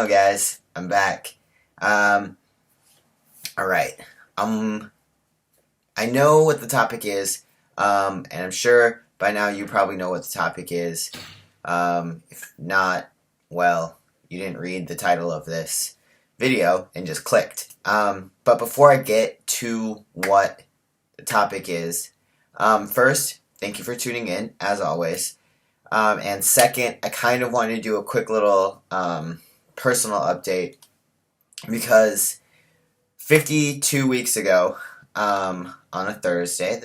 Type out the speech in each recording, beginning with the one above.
on, guys? I'm back. Alright. I know what the topic is, and I'm sure by now you probably know what the topic is. If not, well, you didn't read the title of this video and just clicked. But before I get to what the topic is, first, thank you for tuning in, as always. And second, I kind of wanted to do a quick little personal update because 52 weeks ago, on a Thursday,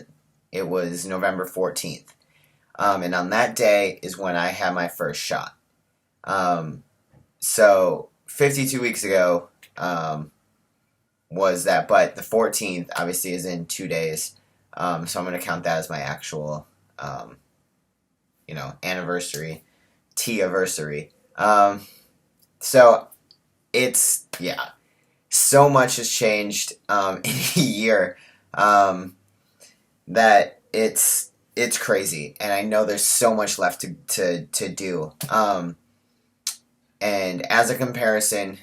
it was November 14th. And on that day is when I had my first shot. So 52 weeks ago was that, but the 14th obviously is in 2 days. So I'm going to count that as my actual anniversary, T-anniversary. So it's, yeah, so much has changed in a year that it's crazy, and I know there's so much left to do. And as a comparison,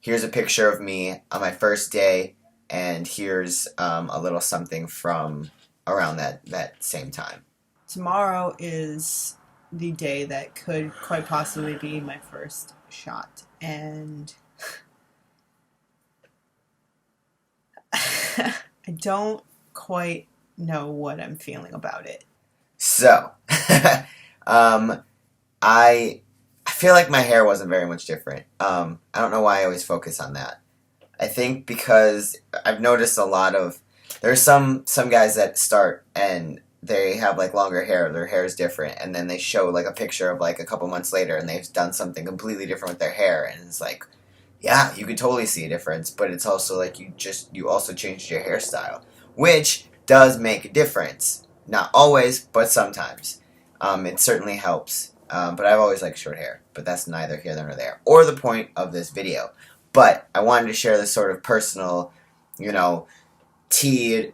here's a picture of me on my first day, and here's a little something from around that same time. Tomorrow is the day that could quite possibly be my first shot, and I don't quite know what I'm feeling about it. So, I feel like my hair wasn't very much different. I don't know why I always focus on that. I think because I've noticed a lot of, there's some guys that start and they have like longer hair, their hair is different, and then they show like a picture of like a couple months later and they've done something completely different with their hair, and it's like, yeah, you could totally see a difference, but it's also like you also changed your hairstyle, which does make a difference. Not always, but sometimes. It certainly helps. But I've always liked short hair, but that's neither here nor there, or the point of this video. But I wanted to share this sort of personal, T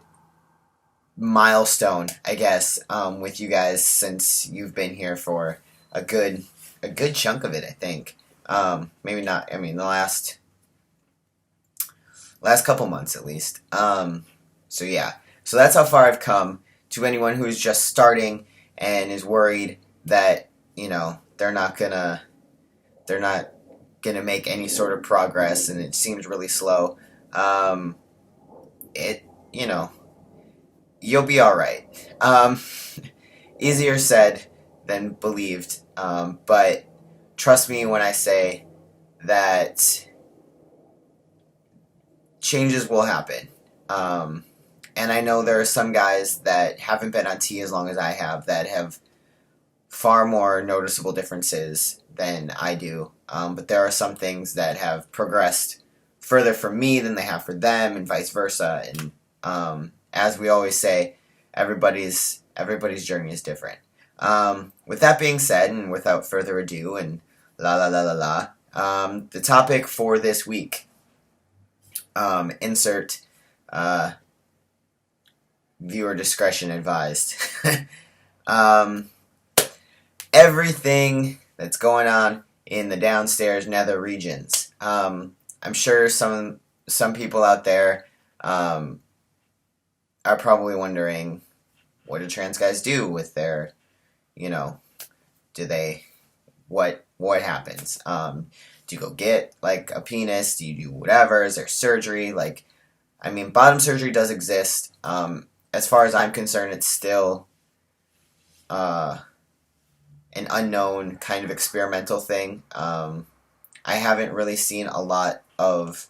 milestone, I guess, with you guys, since you've been here for a good chunk of it, I think. Maybe not, I mean, the last couple months at least. So yeah. So that's how far I've come. To anyone who's just starting and is worried that, they're not gonna make any sort of progress and it seems really slow, you'll be alright. Easier said than believed, but trust me when I say that changes will happen. And I know there are some guys that haven't been on T as long as I have that have far more noticeable differences than I do. But there are some things that have progressed further for me than they have for them, and vice versa. And as we always say, everybody's journey is different. With that being said, and without further ado, and the topic for this week, insert viewer discretion advised. Everything that's going on in the downstairs nether regions. I'm sure some people out there are probably wondering, what do trans guys do with their, do they, what happens? Do you go get like a penis? Do you do whatever? Is there surgery? Bottom surgery does exist. As far as I'm concerned, it's still an unknown kind of experimental thing. I haven't really seen a lot of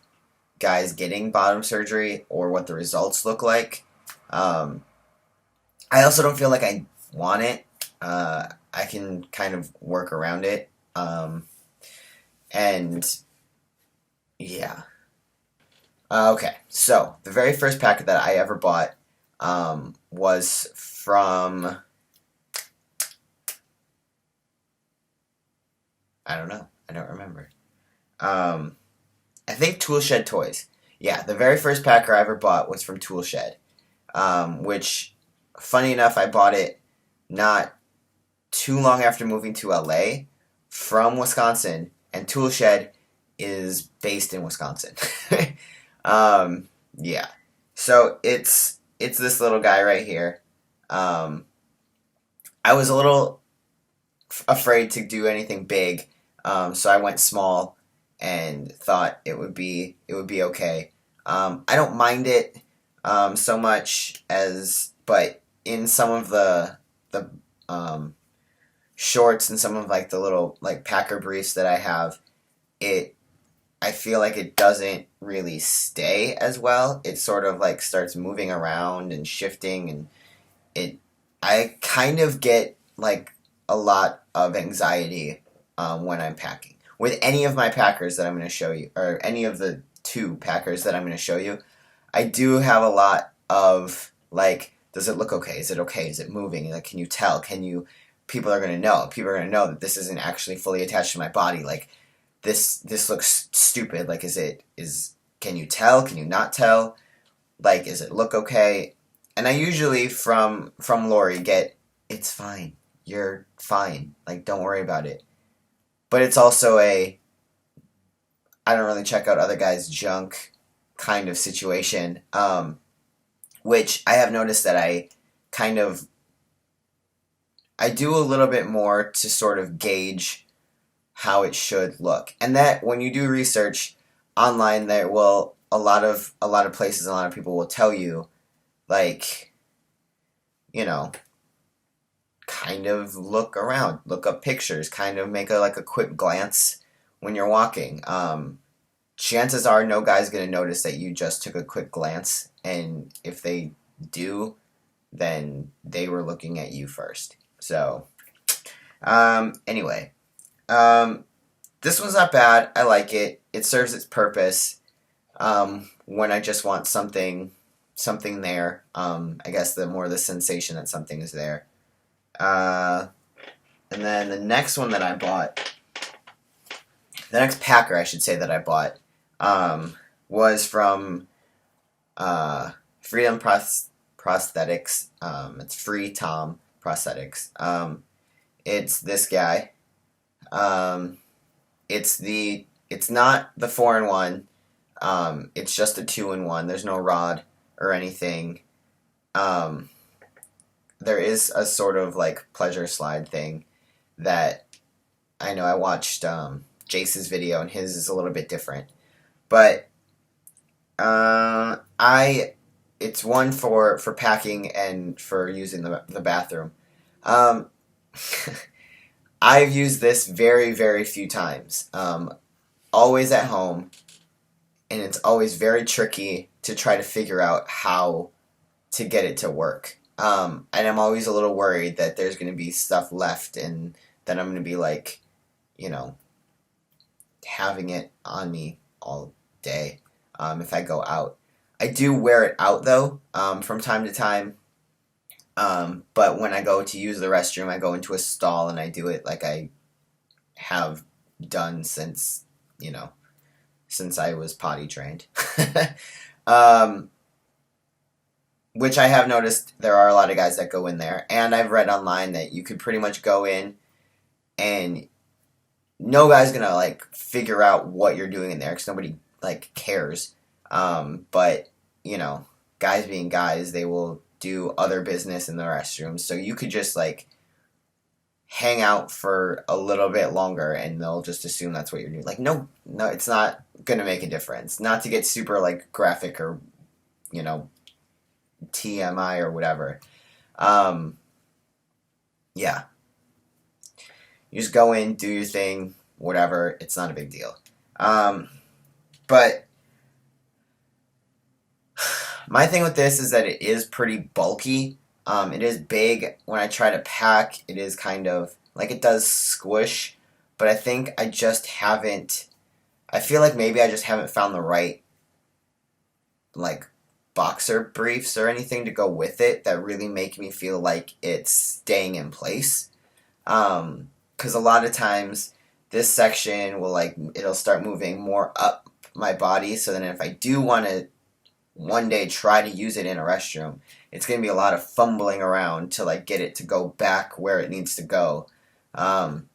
guys getting bottom surgery or what the results look like. I also don't feel like I want it. I can kind of work around it. And yeah. Okay, so the very first packet that I ever bought was from, I don't know, I don't remember. I think Toolshed Toys. Yeah, the very first packer I ever bought was from Toolshed, which, funny enough, I bought it not too long after moving to LA from Wisconsin, and Toolshed is based in Wisconsin. Yeah. So it's this little guy right here. I was a little afraid to do anything big, so I went small and thought it would be okay. I don't mind it so much as, but in some of the um, shorts and some of like the little like Packer briefs that I have, it I feel like it doesn't really stay as well. It sort of like starts moving around and shifting, and it I kind of get like a lot of anxiety when I'm packing. With any of my packers that I'm going to show you, or any of the two packers that I'm going to show you, I do have a lot of like, does it look okay? Is it okay? Is it moving? Like, can you tell? Can you? People are going to know. People are going to know that this isn't actually fully attached to my body. Like, this looks stupid. Like, can you tell? Can you not tell? Like, does it look okay? And I usually from Lori get, it's fine. You're fine. Like, don't worry about it. But it's also I don't really check out other guys' junk kind of situation, which I have noticed that kind of I do a little bit more to sort of gauge how it should look. And that when you do research online, there will a lot of places, a lot of people will tell you, like, you know, kind of look around, look up pictures, kind of make a quick glance when you're walking. Chances are no guy's gonna notice that you just took a quick glance, and if they do, then they were looking at you first. So, anyway, this one's not bad. I like it. It serves its purpose. When I just want something there. I guess the sensation that something is there. And then the next one that I bought, the next packer I should say that I bought, was from Freedom Prosthetics. It's Free Tom Prosthetics. It's this guy. It's not the 4-in-1. It's just a 2-in-1. There's no rod or anything. There is a sort of like pleasure slide thing that I know I watched Jace's video, and his is a little bit different. But it's one for packing and for using the bathroom. I've used this very, very few times. Always at home, and it's always very tricky to try to figure out how to get it to work. And I'm always a little worried that there's going to be stuff left, and that I'm going to be like, having it on me all day if I go out. I do wear it out though, from time to time. But when I go to use the restroom, I go into a stall and I do it like I have done since I was potty trained. Which I have noticed there are a lot of guys that go in there, and I've read online that you could pretty much go in and no guy's gonna like figure out what you're doing in there because nobody like cares. But guys being guys, they will do other business in the restroom, so you could just like hang out for a little bit longer and they'll just assume that's what you're doing. Like, no, it's not gonna make a difference. Not to get super like graphic or TMI or whatever. Yeah, you just go in, do your thing, whatever. It's not a big deal. But my thing with this is that it is pretty bulky. It is big. When I try to pack, it is kind of like it does squish, but I think I just haven't. I feel like maybe I just haven't found the right like boxer briefs or anything to go with it that really make me feel like it's staying in place. Because a lot of times this section will it'll start moving more up my body. So then if I do want to one day try to use it in a restroom, it's going to be a lot of fumbling around to get it to go back where it needs to go. And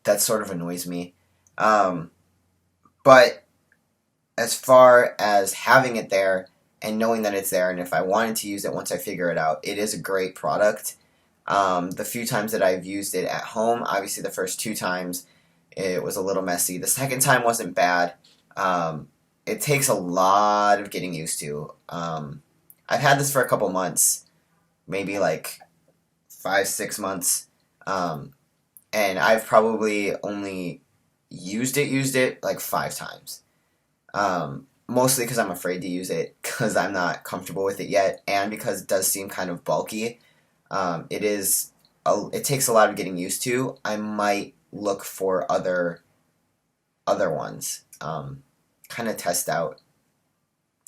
that sort of annoys me. But as far as having it there and knowing that it's there, and if I wanted to use it once I figure it out, it is a great product. The few times that I've used it at home, obviously the first 2 times it was a little messy. The second time wasn't bad. It takes a lot of getting used to. I've had this for a couple months, maybe like 5-6 months, and I've probably only used it like 5 times. Mostly because I'm afraid to use it because I'm not comfortable with it yet, and because it does seem kind of bulky. It takes a lot of getting used to. I might look for other ones. Kind of test out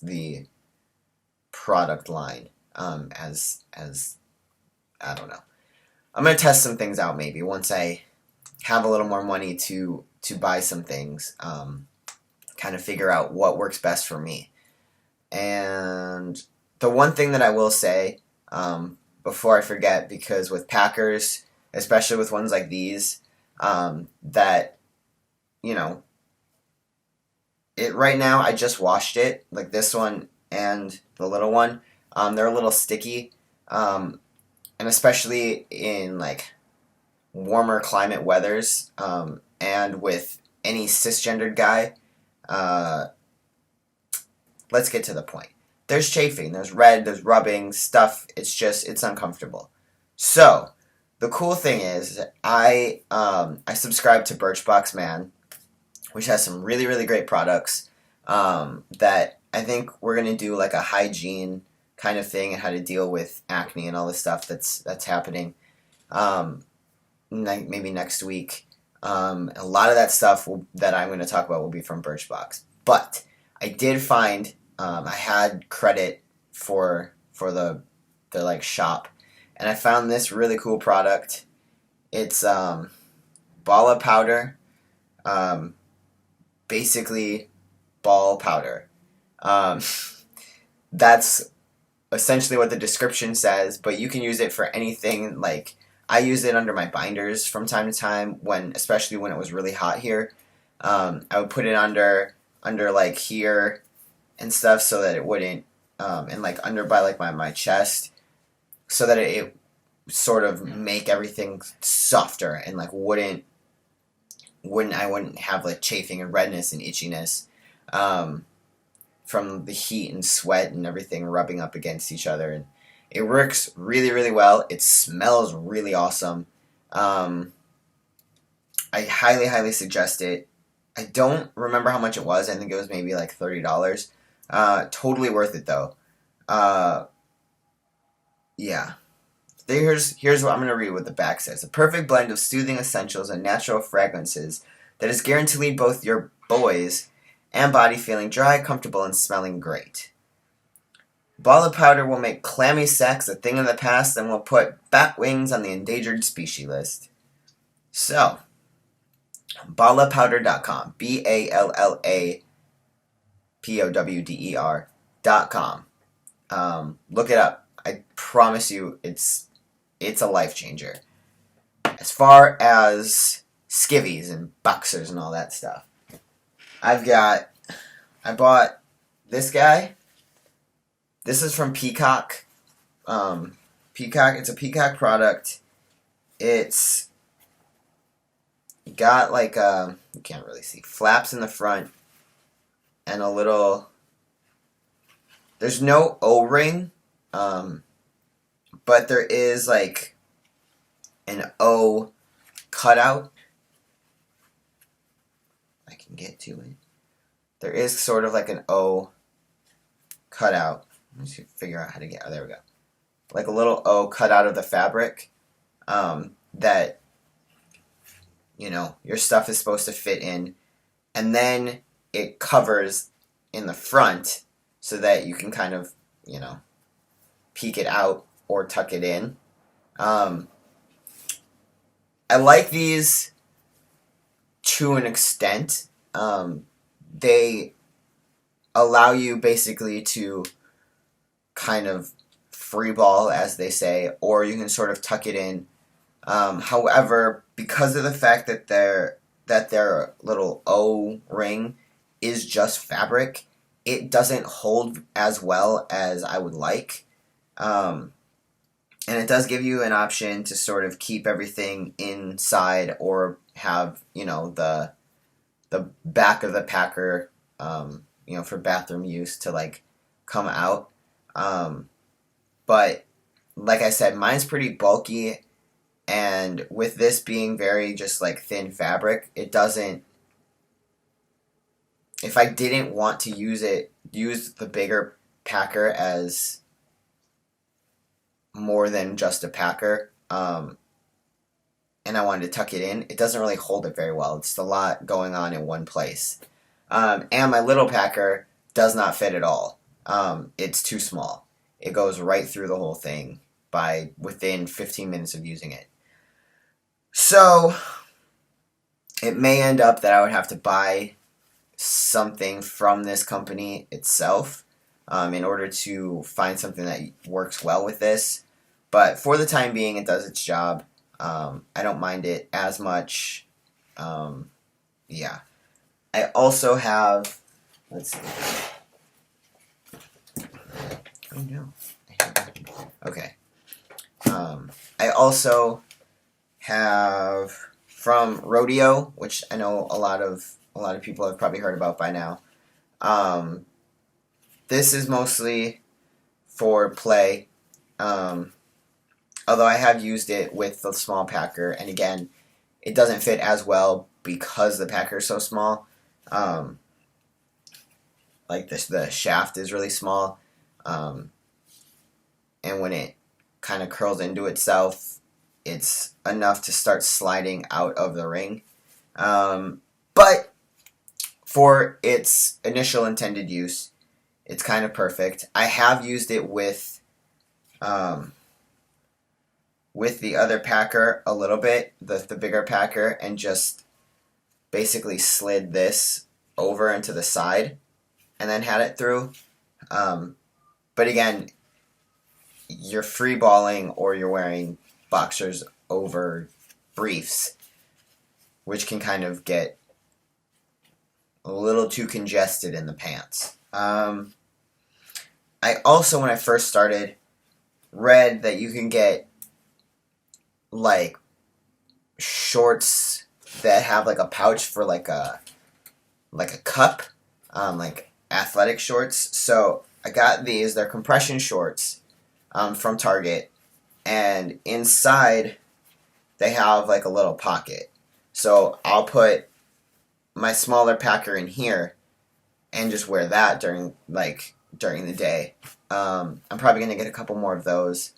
the product line. As I don't know. I'm gonna test some things out maybe once I have a little more money to buy some things. Kind of figure out what works best for me. And the one thing that I will say, before I forget, because with Packers, especially with ones like these, that, you know, it right now, I just washed it, like this one and the little one. They're a little sticky, and especially in like warmer climate weathers, and with any cisgendered guy. Let's get to the point. There's chafing, there's red, there's rubbing, stuff. It's uncomfortable. So, the cool thing is, I subscribe to Birchbox Man, which has some really, really great products, that I think we're going to do like a hygiene kind of thing and how to deal with acne and all the stuff that's happening, maybe next week. A lot of that stuff that I'm going to talk about will be from Birchbox. But I did find, I had credit for the like shop, and I found this really cool product. It's ball of powder, basically ball powder. That's essentially what the description says, but you can use it for anything. Like, I use it under my binders from time to time, especially when it was really hot here. I would put it under like here and stuff, so that it wouldn't, and like under by like my chest, so that it sort of make everything softer and like I wouldn't have like chafing and redness and itchiness, from the heat and sweat and everything rubbing up against each other. And it works really, really well. It smells really awesome. I highly, highly suggest it. I don't remember how much it was. I think it was maybe like $30. Totally worth it though. Yeah. Here's what I'm going to read what the back says. A perfect blend of soothing essentials and natural fragrances that is guaranteed to leave both your boys and body feeling dry, comfortable, and smelling great. Ball of powder will make clammy sex a thing of the past and will put bat wings on the endangered species list. So, ballapowder.com. BALLAPOWDER.com. Look it up. I promise you, it's a life changer. As far as skivvies and boxers and all that stuff, I bought this guy. This is from Peacock. It's a Peacock product. It's got like you can't really see, flaps in the front and a little, there's no O-ring, but there is like an O cutout. I can get to it. There is sort of like an O cutout. Let's figure out how to get, oh, there we go. Like a little O cut out of the fabric, that, you know, your stuff is supposed to fit in. And then it covers in the front so that you can kind of, you know, peek it out or tuck it in. I like these to an extent. They allow you basically to kind of free ball, as they say, or you can sort of tuck it in. However, because of the fact that their little O ring is just fabric, it doesn't hold as well as I would like. And it does give you an option to sort of keep everything inside or have, the back of the packer, for bathroom use to like come out. But like I said, mine's pretty bulky, and with this being very just like thin fabric, it doesn't. If I didn't want to use the bigger packer as more than just a packer, and I wanted to tuck it in, it doesn't really hold it very well. It's a lot going on in one place. And my little packer does not fit at all. It's too small. It goes right through the whole thing by within 15 minutes of using it. So it may end up that I would have to buy something from this company itself in order to find something that works well with this. But for the time being, it does its job. I don't mind it as much. Yeah. I also have, let's see. Oh no. Okay. I also have from Rodeo, which I know a lot of people have probably heard about by now. This is mostly for play. Although I have used it with the small packer, and again, it doesn't fit as well because the packer is so small. Like the shaft is really small, and when it kind of curls into itself, it's enough to start sliding out of the ring. But for its initial intended use, it's kind of perfect. I have used it with the other packer a little bit, the bigger packer, and just basically slid this over into the side and then had it through. But again, you're free balling or you're wearing boxers over briefs, which can kind of get a little too congested in the pants. I also, when I first started, read that you can get like shorts that have like a pouch for like a cup, like athletic shorts. So I got these. They're compression shorts from Target, and inside they have like a little pocket. So I'll put my smaller packer in here and just wear that during the day. I'm probably gonna get a couple more of those.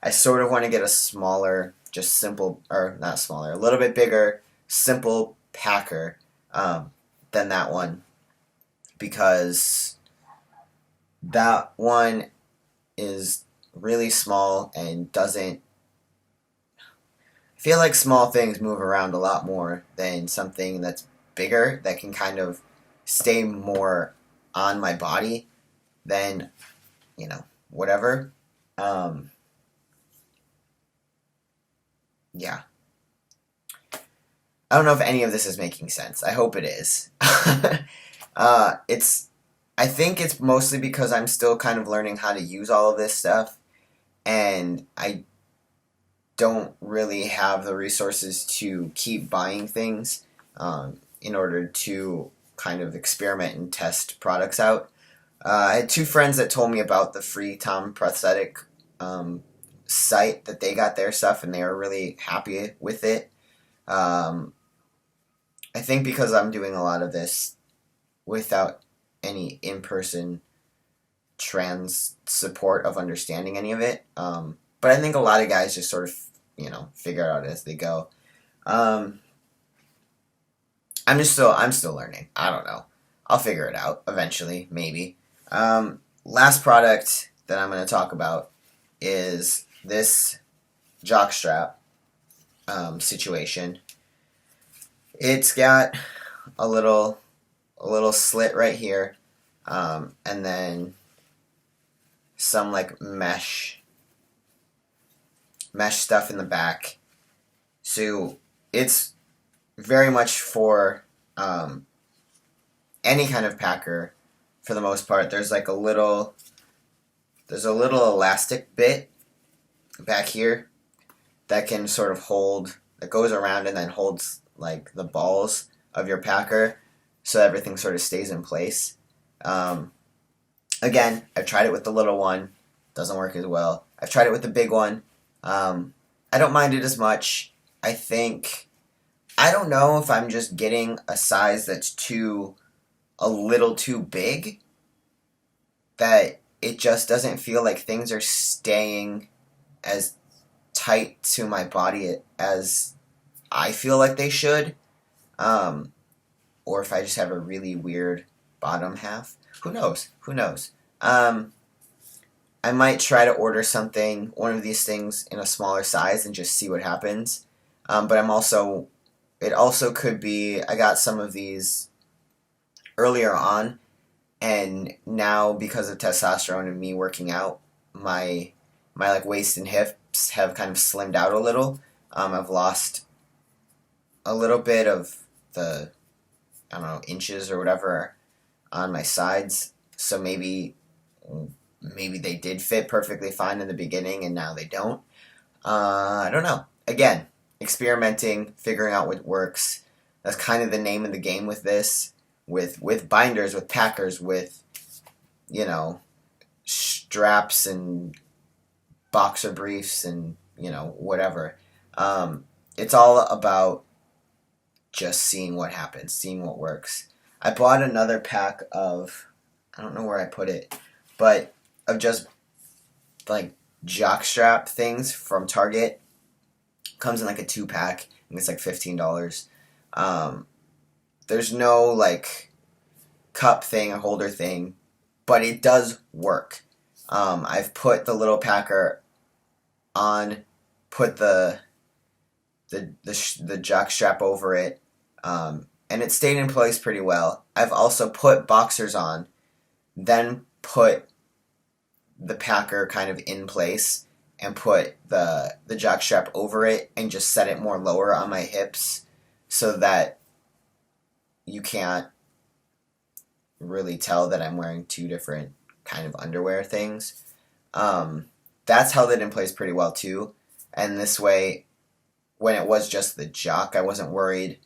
I sort of want to get a smaller, just simple, or not smaller, a little bit bigger, simple packer than that one, because that one is really small and doesn't. I feel like small things move around a lot more than something that's bigger that can kind of stay more on my body than, whatever. Yeah. I don't know if any of this is making sense. I hope it is. I think it's mostly because I'm still kind of learning how to use all of this stuff, and I don't really have the resources to keep buying things in order to kind of experiment and test products out. I had two friends that told me about the free Tom Prosthetic site that they got their stuff, and they were really happy with it. I think because I'm doing a lot of this without any in-person trans support of understanding any of it. But I think a lot of guys just sort of, figure it out as they go. I'm still learning. I don't know. I'll figure it out eventually, maybe. Last product that I'm going to talk about is this jockstrap situation. It's got a little slit right here, and then some like mesh stuff in the back. So it's very much for any kind of packer for the most part. There's a little elastic bit back here that can sort of hold, that goes around and then holds like the balls of your packer so everything sort of stays in place. Again, I've tried it with the little one, doesn't work as well. I've tried it with the big one. I don't mind it as much. I don't know if I'm just getting a size that's a little too big, that it just doesn't feel like things are staying as tight to my body as I feel like they should. Or if I just have a really weird bottom half. Who knows? I might try to order one of these things in a smaller size and just see what happens. But it also could be, I got some of these earlier on, and now because of testosterone and me working out, my like waist and hips have kind of slimmed out a little. I've lost a little bit of the, I don't know, inches or whatever on my sides. So maybe they did fit perfectly fine in the beginning and now they don't. I don't know. Again, experimenting, figuring out what works. That's kind of the name of the game with this. With binders, with packers, with, straps and boxer briefs and, whatever. It's all about just seeing what happens, seeing what works. I bought another pack of, I don't know where I put it, but of just like jockstrap things from Target. Comes in like a 2-pack, and it's like $15. There's no like cup thing or holder thing, but it does work. I've put the little packer on, put the jock strap over it, and it stayed in place pretty well. I've also put boxers on, then put the packer kind of in place and put the jock strap over it and just set it more lower on my hips so that you can't really tell that I'm wearing two different kind of underwear things. That's held it in place pretty well too. And this way, when it was just the jock, I wasn't worried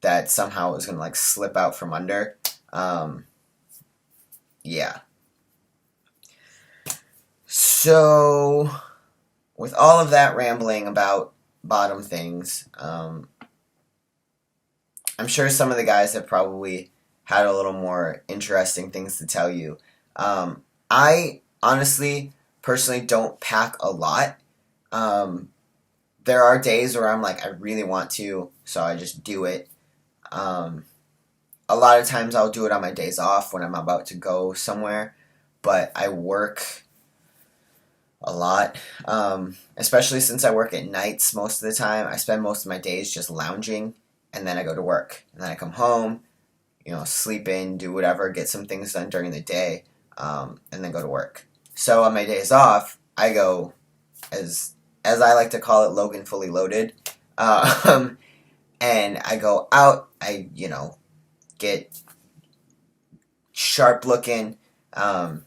that somehow it was going to like slip out from under. Yeah. So, with all of that rambling about bottom things, I'm sure some of the guys have probably had a little more interesting things to tell you. I honestly, personally don't pack a lot. There are days where I'm like, I really want to, so I just do it. A lot of times I'll do it on my days off when I'm about to go somewhere, but I work a lot, especially since I work at nights most of the time. I spend most of my days just lounging, and then I go to work, and then I come home, sleep in, do whatever, get some things done during the day, and then go to work. So on my days off, I go, as I like to call it, Logan fully loaded, and I go out, I, get sharp looking, and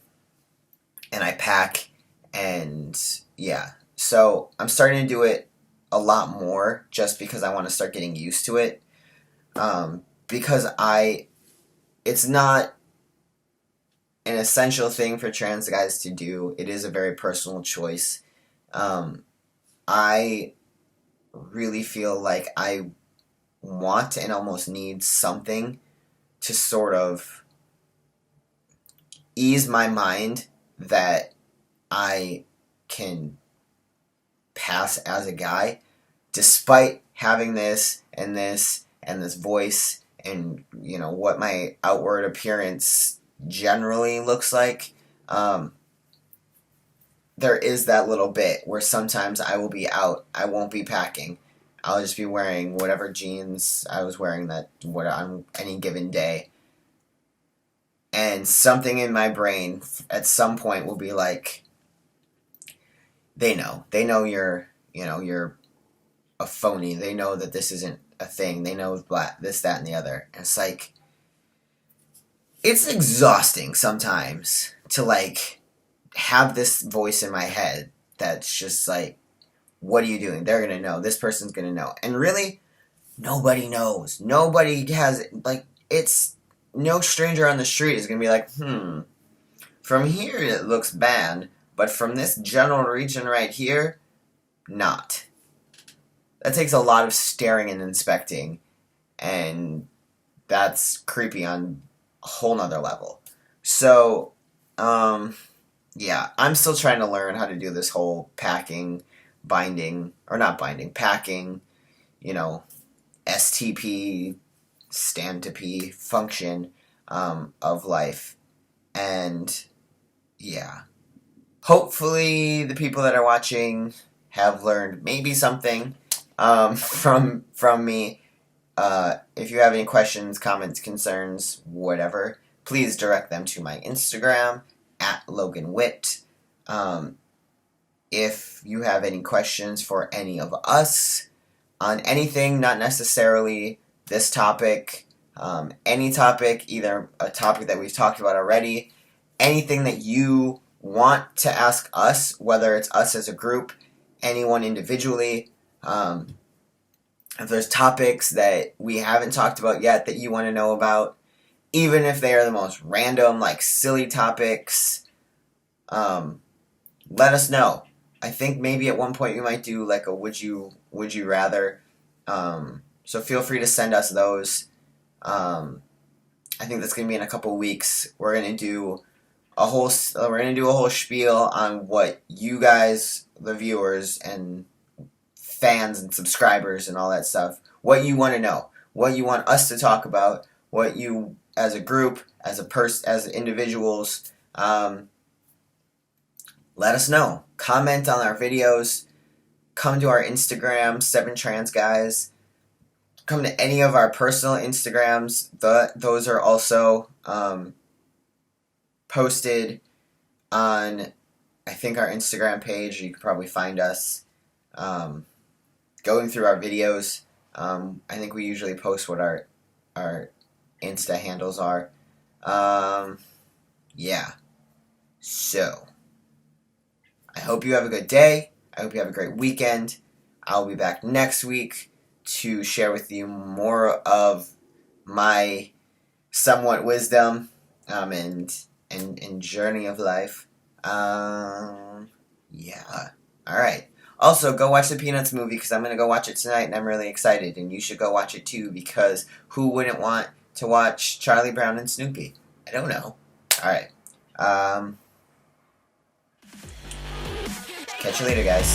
I pack, and yeah. So I'm starting to do it a lot more just because I want to start getting used to it. Because it's not an essential thing for trans guys to do. It is a very personal choice. I really feel like I want and almost need something to sort of ease my mind that I can pass as a guy, despite having this and this and this voice and, what my outward appearance generally looks like. There is that little bit where sometimes I will be out, I won't be packing. I'll just be wearing whatever jeans I was wearing on any given day. And something in my brain at some point will be like, they know you're a phony. They know that this isn't a thing. They know this, that, and the other. And it's like, it's exhausting sometimes to like have this voice in my head that's just like, what are you doing? They're gonna know. This person's gonna know. And really, nobody knows. Nobody has, like, it's no stranger on the street is gonna be like, from here it looks bad, but from this general region right here, not. That takes a lot of staring and inspecting, and that's creepy on a whole nother level. So, yeah, I'm still trying to learn how to do this whole packing, binding, or not binding, packing, you know, STP, stand to P function of life. And yeah, hopefully the people that are watching have learned maybe something from me. If you have any questions, comments, concerns, whatever, please direct them to my Instagram at Logan Witt. If you have any questions for any of us on anything, not necessarily this topic, any topic, either a topic that we've talked about already, anything that you want to ask us, whether it's us as a group, anyone individually, if there's topics that we haven't talked about yet that you want to know about, even if they are the most random, like silly topics, let us know. I think maybe at one point we might do like a would you rather. So feel free to send us those. I think that's gonna be in a couple weeks. We're gonna do a whole spiel on what you guys, the viewers and fans and subscribers and all that stuff, what you want to know, what you want us to talk about, what you as a group, as individuals, let us know. Comment on our videos. Come to our Instagram, 7transguys. Come to any of our personal Instagrams. Those are also posted on, I think, our Instagram page. You can probably find us going through our videos. I think we usually post what our Insta handles are. Yeah. So, I hope you have a good day. I hope you have a great weekend. I'll be back next week to share with you more of my somewhat wisdom and journey of life. Yeah. Alright. Also, go watch the Peanuts movie because I'm going to go watch it tonight and I'm really excited. And you should go watch it too because who wouldn't want to watch Charlie Brown and Snoopy? I don't know. Alright. Catch you later, guys.